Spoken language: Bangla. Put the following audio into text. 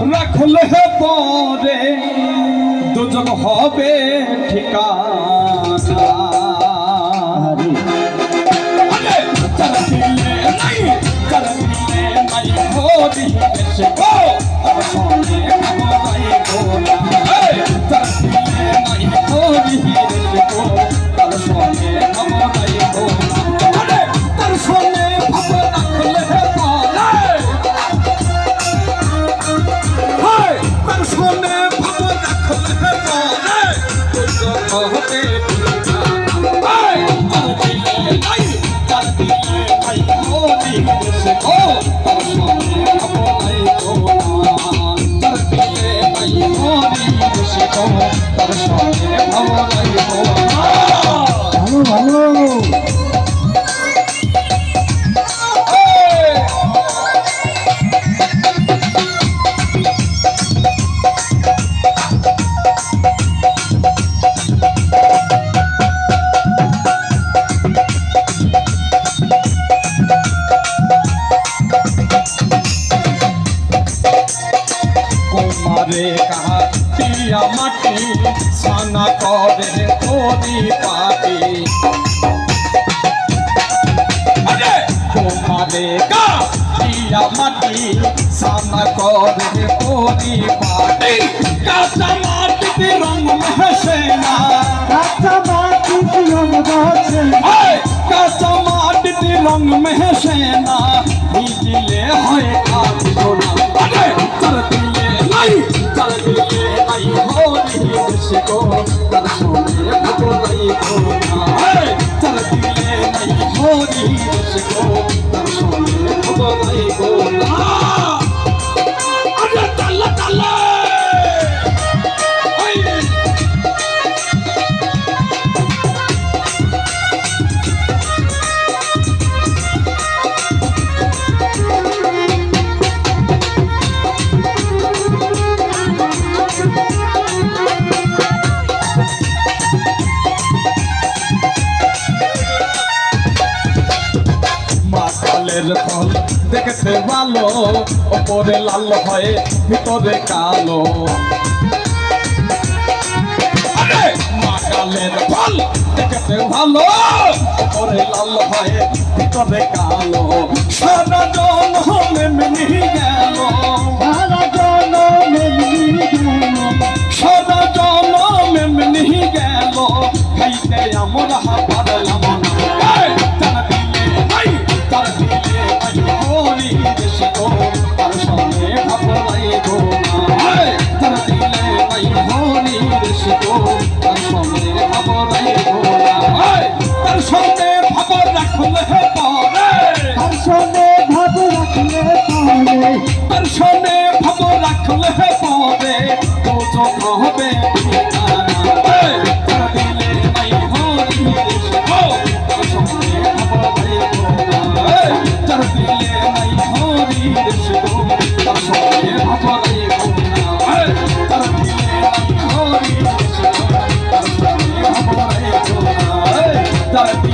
রাখলে পরে দুজক হবে ঠিকানা যারা দিলে নাই হরি এসে গো তার সঙ্গে ভাবনাই গোলা যারা দিলে নাই হরি এসে গো তার সঙ্গে ভাবনাই গোলা তার সঙ্গে ভাব রাখলে পরে তার সঙ্গে ভাব রাখলে পরে মাটি সানা করে তোরি পাটি তোমারে কাটিয়া মাটি সানা করে তোরি পাটি কাঁচা মাটিতে রং মেশে না কাঁচা মাটিতে রং মেশে কাঁচা মাটিতে রং মেশে না ভিজলে হয় কাটি গোনা তার দিলে নাই তার দিলে নাই হরি এসে গো তার সঙ্গে ভাবনাই গোনা তার দিলে নাই হরি এসে গো তার সঙ্গে ভাবনাই গোনা আরে তাল্লা তাল্লা ফল দেখতে ভালো ওপরে লাল হয় ভিতরে কালো মাকালের ফল দেখতে ভালো ওপরে লাল হয় ভিতরে কালো সারা জনমে মিলি গেল সারা জনমে মিলি গেল খাইতে আমরা পারলাম না তার সঙ্গে ভাবনাই গোনা তার দিলে নাই হরি এসে গো তার সঙ্গে ভাবনাই গোনা তার সঙ্গে ভাব রাখলে পরে তার সঙ্গে ভাব রাখলে পরে তার সঙ্গে ভাব রাখলে পরে তো চোখ হবে তার দিলে নাই হরি এসে গো তার সঙ্গে ভাবনাই গোনা তার দিলে নাই হরি এসে গো তার সঙ্গে ভাবনাই গোনা তার দিলে নাই হরি এসে গো তার সঙ্গে ভাবনাই গোনা